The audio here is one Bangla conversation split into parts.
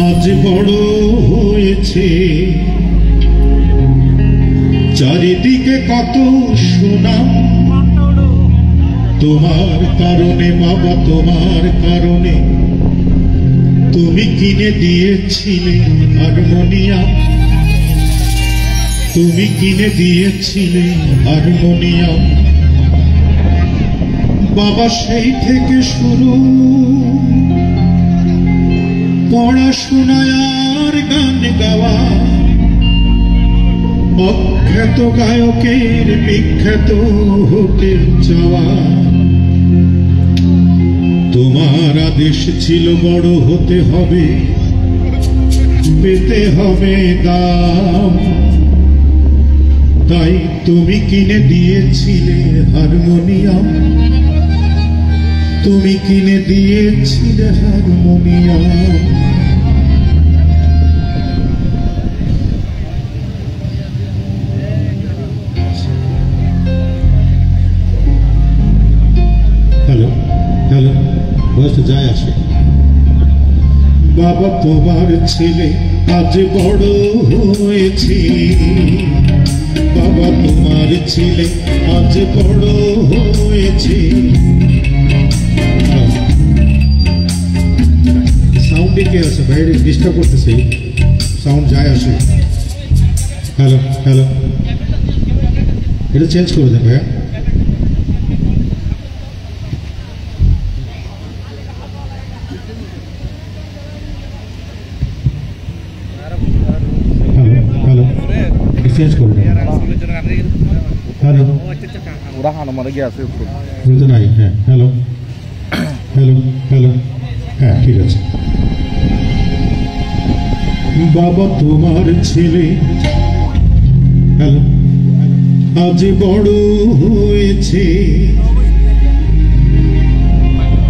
আজ বড় হয়েছে চারিদিকে কত সুনাম তোমার কারণে বাবা, তোমার কারণে। তুমি কিনে দিয়েছিলে হারমোনিয়াম, তুমি কিনে দিয়েছিলে হারমোনিয়াম। বাবা সেই থেকে শুরু পড়াশোনায় আর গান গাওয়া, অখ্যাত গায়কের বিখ্যাত হতে চাওয়া। তোমার আদেশ ছিল বড় হতে হবে, পেতে হবে দাম, তাই তুমি কিনে দিয়েছিলে হারমোনিয়াম, তুমি কিনে দিয়েছিলে হারমোনিয়াম। হ্যালো হ্যালো, বয়স যায় আসে। বাবা তোমার ছেলে আজ বড় হয়েছে, বাবা তোমার ছেলে আজ বড় হয়েছে। সাউন্ডে কে আছে বাইরে ডিস্টার্ব করতেছে, সাউন্ড যায় আসে। হ্যালো হ্যালো, এটা চেঞ্জ করে দেন ভাইয়া। চেঞ্জ করে দেন। হ্যালো, বলতে নাই। হ্যাঁ হ্যালো হ্যালো হ্যালো, হ্যাঁ ঠিক আছে। বাবা তোমার ছেলে হ্যালো আজ বড় হয়েছে।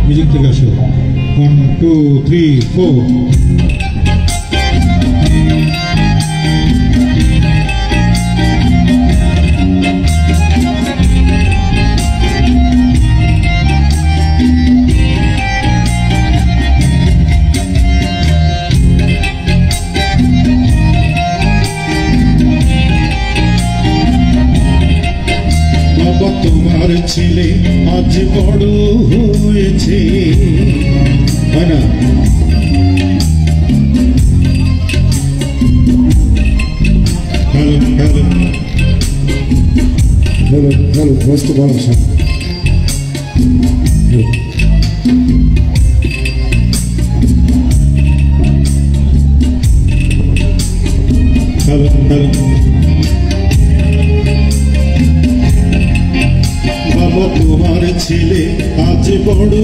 মিউজিক থেকে আসো, 1 2 3 4। তোমার ছেলে আজ বড় হয়েছে, না হ্যালো হ্যালো হ্যালো হ্যালো, বসতে পারো স্যার। হ্যালো হ্যালো, বাবা তোমার ছেলে আজ বড়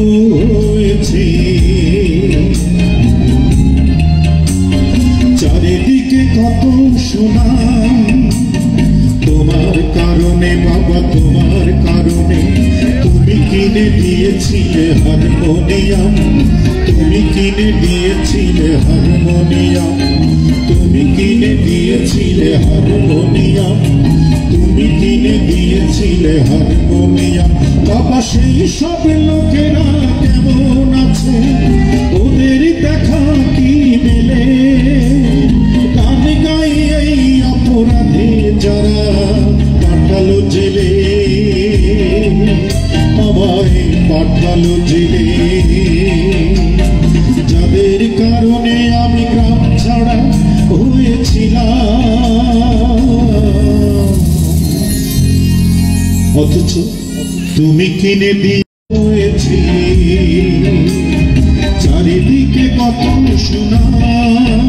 হয়েছে, চারিদিকে কত সুনাম তোমার কারণে বাবা, তোমার কারণে। তুমি কিনে দিয়েছিলে হারমোনিয়াম, তুমি কিনে দিয়েছিলে হারমোনিয়াম, তুমি কিনে দিয়েছিলে হারমোনিয়াম, তুমি কিনে দিয়েছিলে হারমোনিয়াম। বাবা সেই সব লোকেরা কেমন আছে, ওদের দেখা কি মেলে? গান গাই এই অপরাধে যারা পাঠালো জেলে, আমায় পাঠালো জেলে, যাদের কারণে আমি গ্রাম ছাড়া হয়েছিলাম। অথচ তুমি কিনে দিয়েছি চারিদিকে কত সুনাম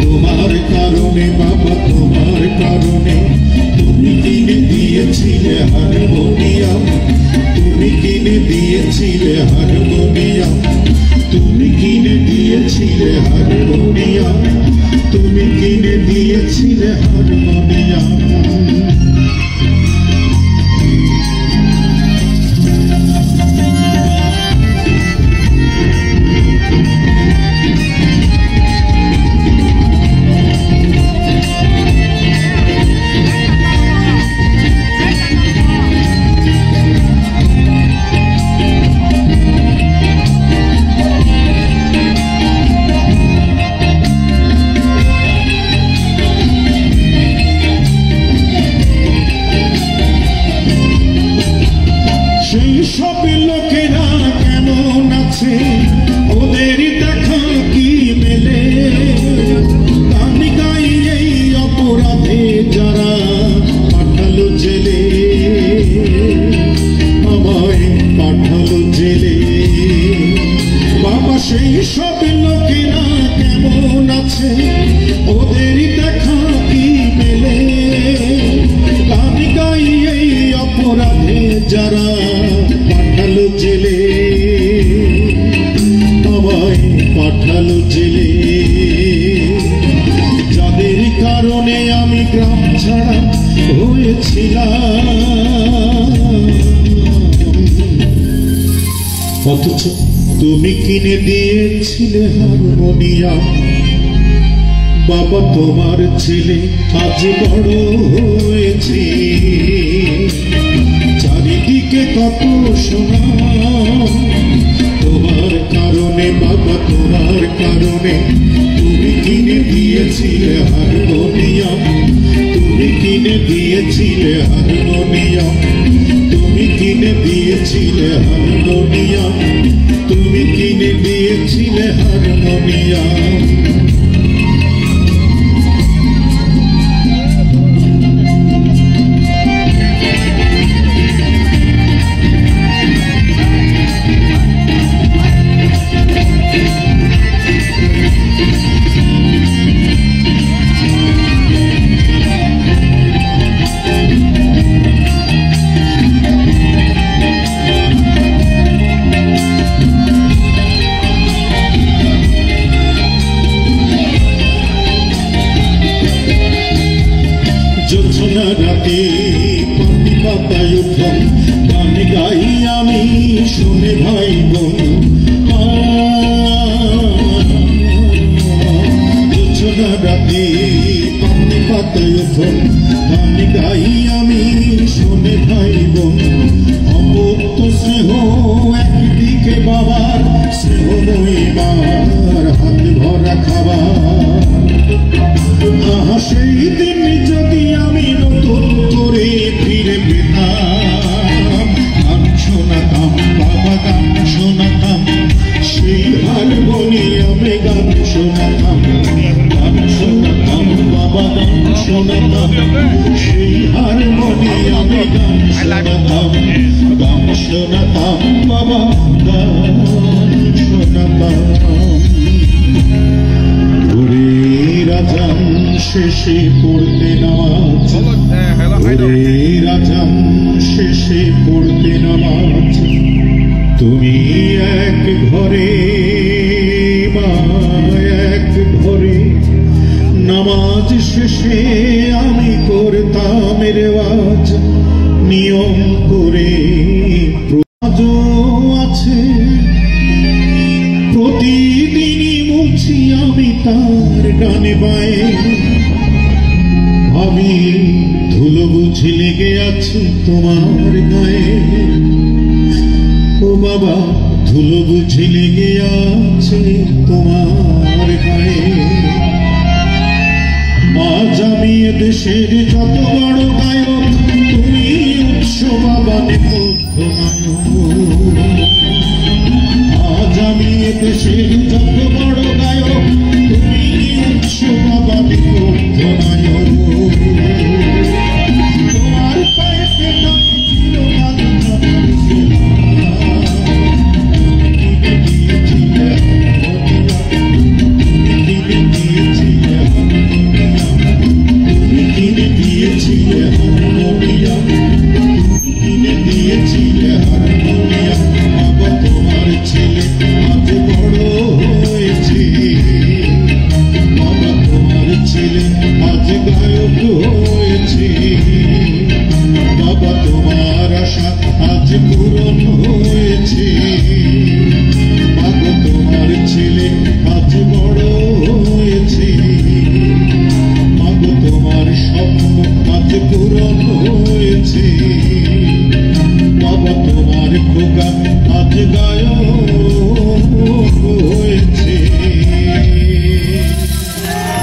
তোমার কারণে বাবা, তোমার কারণে। তুমি কিনে দিয়েছিলে হারমোনিয়াম, তুমি কিনে দিয়েছিলে হারমোনিয়াম, তুমি কিনে দিয়েছিলে হারমোনিয়াম, তুমি কিনে দিয়েছিলে হারমোনিয়াম। সেই সব লোকেরা কেমন আছে, ওদের দেখা কি মেলে? গান গাই এই অপরাধে যারা পাঠালো জেলে, আমায় পাঠালো জেলে। যাদের কারণে আমি গ্রাম ছাড়া হয়েছিলাম, অথচ তুমি কিনে দিয়েছিলে হারমোনিয়াম। বাবা তোমার ছেলে আজ বড় হয়েছে, চারিদিকে কত সোনা তোমার কারণে, বাবা তোমার কারণে। তুমি কিনে দিয়েছিলে হারমোনিয়াম, তুমি কিনে দিয়েছিলে হারমোনিয়াম, তুমি কিনে দিয়েছিলে হারমোনিয়াম, তুমি কিনে দিয়েছিলে হারমোনিয়াম। রাতে পাতি পাতায় উঠলাম, গান গাই আমি শুনে ভাই বোন। জোছনা রাতে পাতি পাতায় উঠলাম, গান গাই আমি শুনে ভাই বোন। অপত্য স্নেহ একদিকে বাবার, স্নেহ নইবার হাত ভরা খাবার। সেই দিন যদি আমি নতুন করে ফিরে পেতাম, গান শোনাতাম বাবা, গান শোনাতাম সেই হারমোনিয়ামে, গান শোনাতাম, গান শোনাতাম বাবা, গান শোনাতাম সেই হারমোনিয়ামে, গান শোনাতাম, গান শোনাতাম বাবা, গান শোনাতাম। রাজান শেষে পড়তে নামাজ, রাজান শেষে পড়তে নামাজ। তুমি এক ঘরে বা এক ঘরে, নামাজ শেষে আমি করতাম রেওয়াজ নিয়ম করে। আজও আছে প্রতিদিনই মুছি আমি তার গানে বায়ে, আমি ধুলো বুঝি লেগে আছে তোমার গায়ে। ও বাবা ধুলো বুঝি লেগে আছে তোমার গায়ে। আজ আমি এদেশের যত বড় গায়ক, তুমি উৎস বাবা নেপথ্য নায়ক। আজ আমি এদেশের যত বড় গায়ক, তুমি উৎস বাবা নেপথ্য নায়ক। তোমার পায়েতে নয় ছিল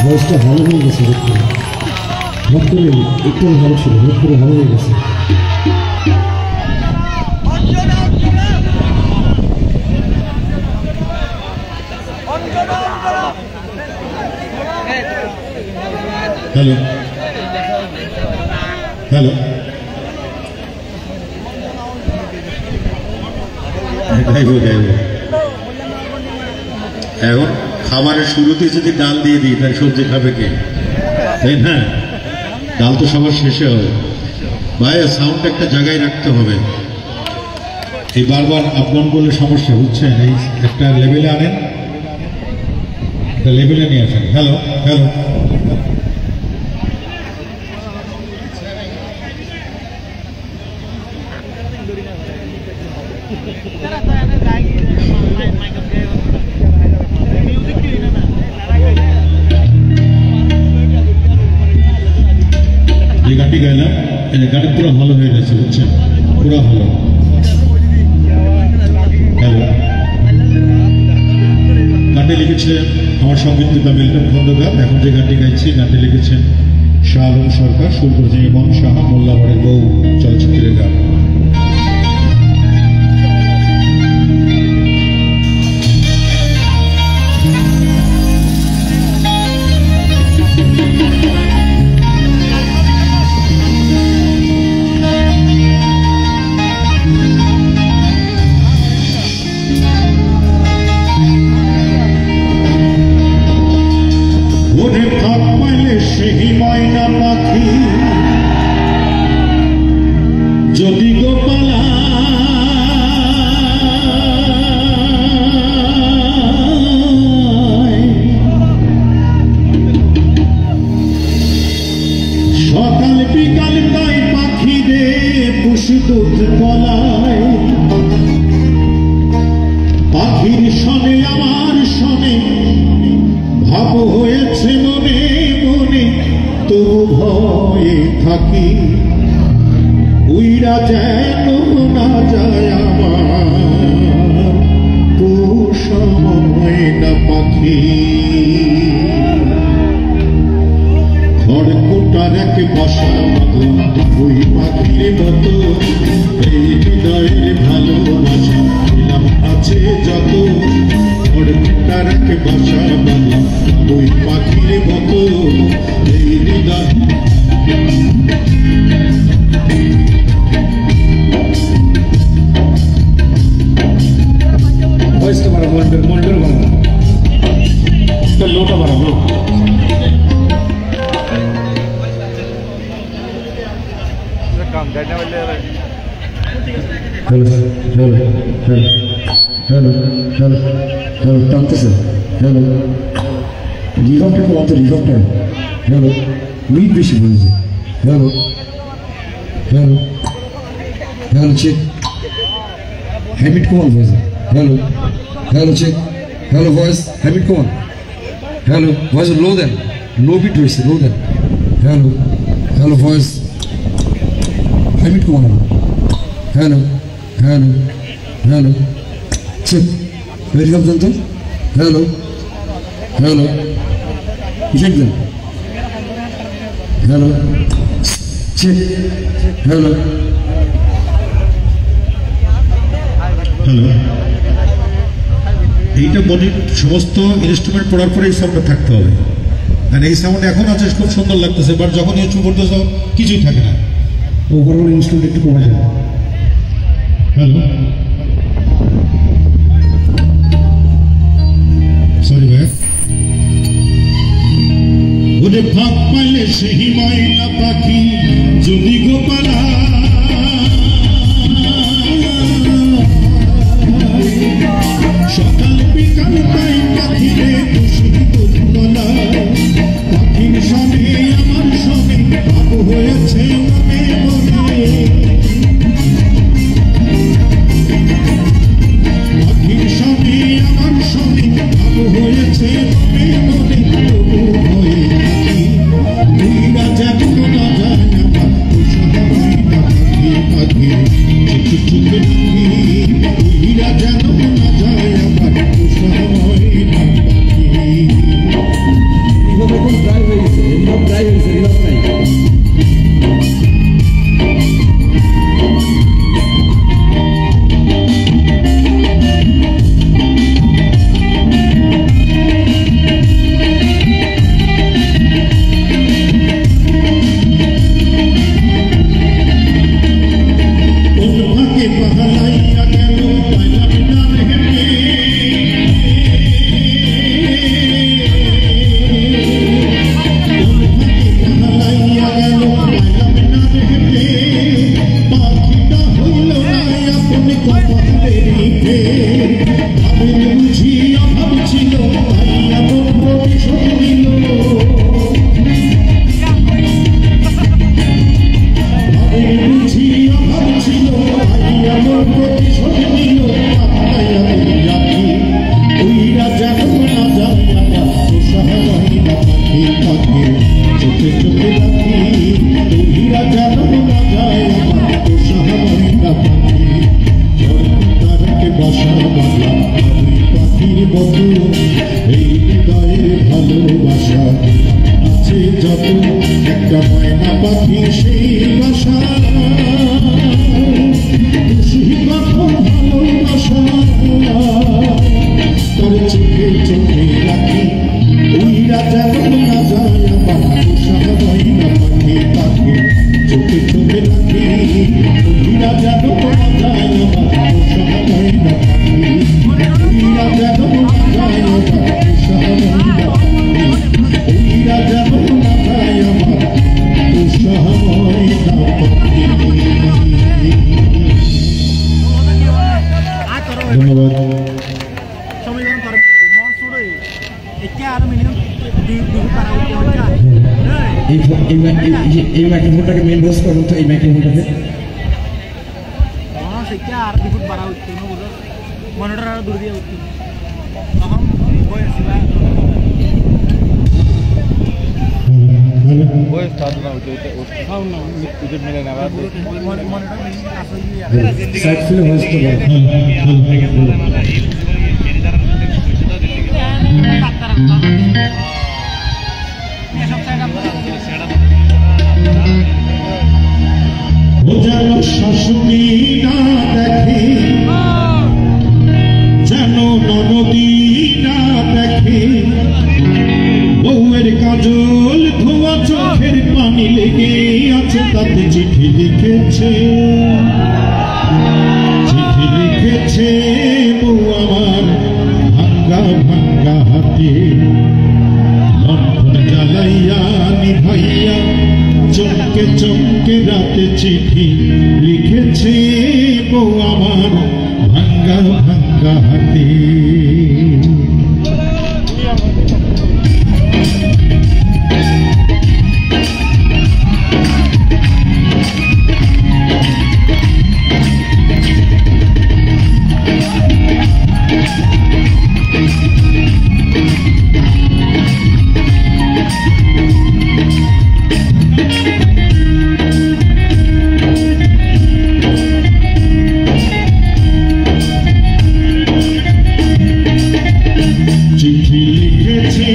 ভয়েসটা ভালো হয়ে গেছে দেখতে, হট করে একটু ভালো ছিল, হট করে ভালো হয়ে গেছে। হ্যালো হ্যালো, গাইব গাইব এখন খাবারের শুরুতে যদি ডাল দিয়ে দিই তাই সবজি খাবে কে, তাই না? ডাল তো সবার শেষে হবে। ভাই সাউন্ড একটা জায়গায় রাখতে হবে, এই বারবার আপ ডাউন করলে সমস্যা, বুঝছেন? এই একটা লেভেলে আনেন, একটা লেভেলে নিয়ে আসেন। হ্যালো হ্যালো, যে গানটি গাইলাম গানটা পুরো ভালো হয়ে গেছে, বুঝছেন? পুরো ভালো। হ্যালো, গানটি লিখেছিলেন আমার সঙ্গীত পিতা মিল্টন খন্দকার। এখন যে গানটি গাইছি গানটি লিখেছেন শাহ আলম সরকার, সুর করেছেন ইমন সাহা, মোল্লাবাড়ির বউ চলচ্চিত্রের গান। সেই ময়না পাখি যদি গোপালা সকাল বিকাল তাই পাখি রে পুষি দুধ কলায়, পাখির সনে আমার সনে ভাব হয়েছে মনে মনে, তবু ভয়ে থাকি উইরা যেন না যায় আমার পোষা ময়না পাখি। খড়কুটার এক বাসা বাঁধলাম ওই পাখির মতো, এই হৃদয়ের ভালোবাসা দিলাম আছে যত। খড়কুটার এক বাসা বাঁধলাম ওই পাখির মতো, এই হৃদয় ভয়েসটা বাড়া, মনিটর বাড়া, লোটা বাড়া, low. Hello hello hello hello hello hello, টানতেছে। হ্যালো, রিভাবটা কত, রিভাবটা হ্যালো, মিট বেশি বলেছে। হ্যালো হ্যালো হ্যালো, চেক হ্যাবিট কমান voice. Hello hello, check hello voice, হ্যাবিট কমান। হ্যালো ভয়েস লো দেন, লো বিট হয়েছে, লো দেন। হ্যালো হ্যালো ভয়েস, হ্যাবিট কমান। Hello hello hello, check reverb দেন তো। হ্যালো হ্যালো, ইফেক্ট দেন। Hello check, hello hello. এইটা সমস্ত ইনস্ট্রুমেন্ট পড়ার পরে এই সাউন্ডটা থাকতে হবে। আর এই সাউন্ড এখন আছে খুব সুন্দর লাগতেছে, বাট যখন এই চুপ করতে যাও কিছুই থাকে না, ওভারঅল ইনস্ট্রুমেন্ট একটু কমে যায়। হ্যালো, সরি ভাই। ওরে ভাগ পাইলে সেই ময়না পাখি যদি গোপালা, সকাল বিকাল তাই পাখি রে পুষি দুধ কলায়, পাখির সনে আমার সনে ভাব হয়েছে মনে মনে, পাখির সনে আমার সনে ভাব হয়েছে মনে মনে, তবু ভয়ে থাকি উইরা যেন না যায় আমার পোষা ময়না এই হৃদয়ের ভালোবাসা আছে যত একটা ময়না পাখি সেই বাসা খুশি কখন ভালোবাসা তোর চোখে চোখে রাখি উইরা যেন না যায় আমার পোষা ময়না পাখি তাকে চোখে চোখে রাখি উইরা যেন না যায় আমার পোষা ময়না পাখি উইরা যেন না যায় আমার পোষা ময়না পাখি উইরা যেন না যায় আমার পোষা ময়না পাখি। ধন্যবাদ। এই মাইক্রোফোনটাকে মেন বস করুন তো এই মাইক্রোফোনটাকে আর 2 ফুট বাড়া হচ্ছে মনিটর আর দূর দিয়ে হচ্ছে তখন বই আসিবা বই স্টার্ট না হচ্ছে ওটা সাউন্ড না উদের মিলে না আবার মনিটর আসলে সাইড ফিল হচ্ছে ও যেন শাশুড়ি না দেখে যেন ননদী না দেখে বউয়ের কাজল ধোয়া চোখের পানি লেগে আছে তাতে চিঠি লিখেছে বউ আমার ভাঙ্গা ভাঙ্গা হাতে লণ্ঠন জ্বালাইয়া নিভাইয়া চমকে চমকে রাতে চিঠি লিখেছে বউ আমার ভাঙ্গা ভাঙ্গা হাতে চিঠি লিখেছে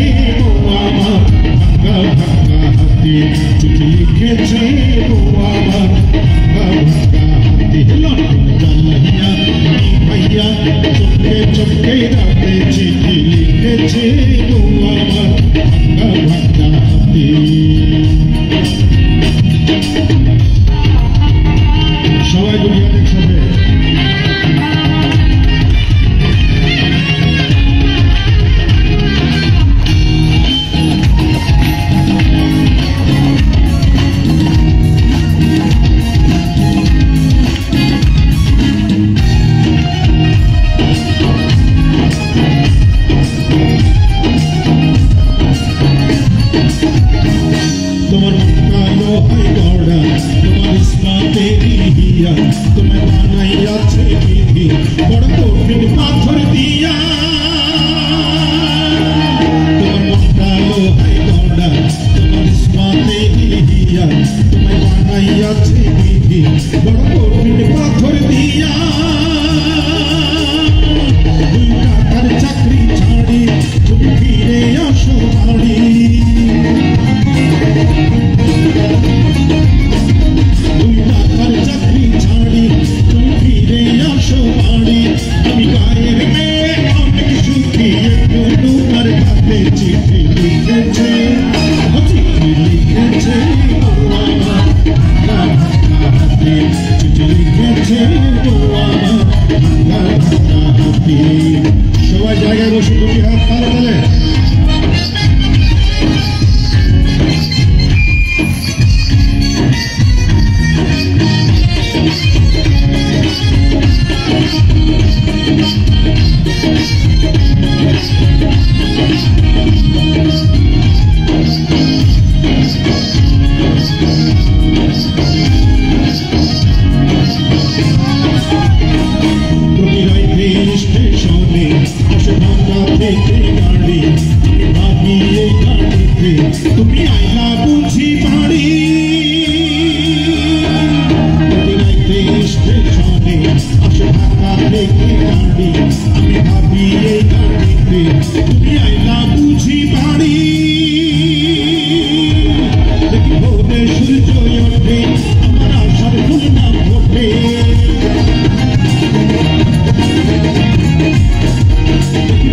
বউ আমার ভাঙ্গা ভাঙ্গা হাতে চিঠি লিখেছে বউ আমার ভাঙ্গা ভাঙ্গা হাতে লণ্ঠন জ্বালাইয়া ভাইয়া চমকে চমকে রাতে চিঠি লিখেছে বউ আমার ভাঙ্গা ভাঙ্গা হাতে সবাই দুনিয়া একসাথে তোমার কালো হয় গড়া তোমার ইসমাতে হিয়া তোমার বানাইয়াছে বিধি বড় কঠিন পাথর দিয়া তোমার কালো হয় গড়া তোমার ইসমাতে হিয়া তোমার বানাইয়াছে বিধি বড় কঠিন পাথর দিয়া দুই টাকার চাকরি ছাড়ি তুমি ফিরে আসো বাড়ি দুই টাকার চাকরি ছাড়ি তুমি ফিরে আসো বাড়ি আমি গায়ের মেয়ে অনেক সুখী একটু তোমার হাতে চিঠি লিখেছে বউ আমার ভাঙ্গা ভাঙ্গা হাতে চিঠি লিখেছে বউ আমার ভাঙ্গা ভাঙ্গা হাতে সবাই জায়গায় বসে দুটি হাত তালে তালে স্টেশনে আসে ঢাকা থেকে গাড়ি আমি ভাবি এই গাড়িতে তুমি আইলা বুঝি বাড়ি স্টেশনে আসে ঢাকা থেকে গাড়ি আমি ভাবি এই গাড়িতে দুনিয়ায় না বুঝি বাড়ি ভোরে সূর্য ওঠে আমার আশার ফুল না ফোটে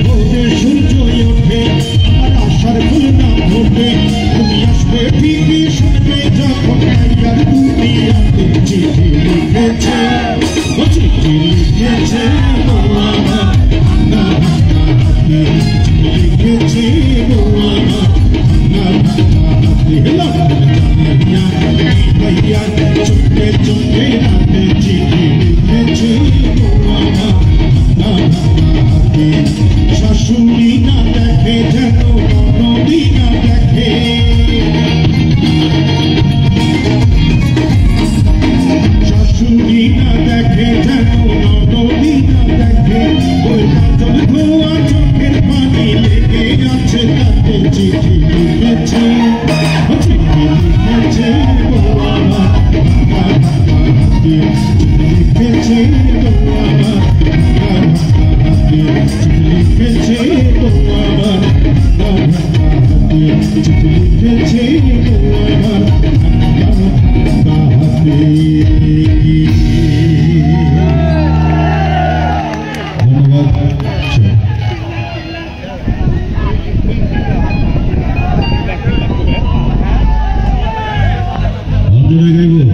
ভোরে সূর্য ওঠে আমার আশার ফুল না ফোটে তুমি আসবে ঠিকই শুনবে যখন আর দুনিয়াতে চিঠি লিখেছে চিঠি লিখেছে লিখেছে ভাইয়া চোখে চোখে রাতে চিঠি লিখেছে শাশুড়ি না দেখে যেন নদী না দেখে শাশুড়ি না দেখে যেন নদী না দেখে ওই কাজল ধোয়া চোখের পানি লেগে আছে তাতে চিঠি লিখেছে চিঠি লিখেছে লিখেছে লিখেছে লিখেছে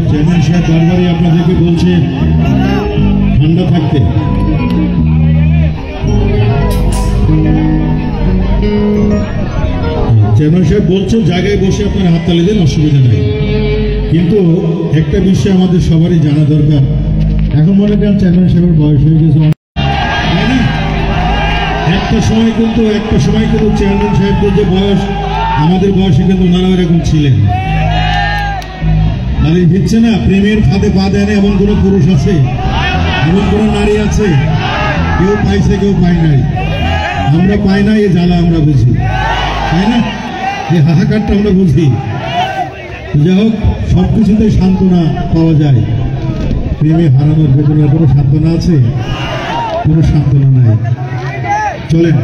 চেয়ারম্যান সাহেব বারবারই আপনাদেরকে বলছে ঠান্ডা থাকতে চেয়ারম্যান সাহেব বলছেন জায়গায় বসে আপনার হাততালি দেন অসুবিধা নেই কিন্তু একটা বিষয় আমাদের সবারই জানা দরকার এখন মনে করেন চেয়ারম্যান সাহেবের বয়স হয়ে গেছে একটা সময় কিন্তু চেয়ারম্যান সাহেবদের যে বয়স আমাদের বয়সে কিন্তু ওনারা এরকম ছিলেন নারী দিচ্ছে না প্রেমের ফাঁদে পা দেয় না এমন কোনো পুরুষ আছে এমন কোনো নারী আছে কেউ পাইছে কেউ পায় নাই আমরা পাই না এই জ্বালা আমরা বুঝি তাই না এই হাহাকারটা আমরা বুঝি যাই হোক সবকিছুতেই সান্ত্বনা পাওয়া যায় প্রেমে হারানোর বেদনার কোনো সান্ত্বনা আছে কোনো সান্ত্বনা নাই চলেন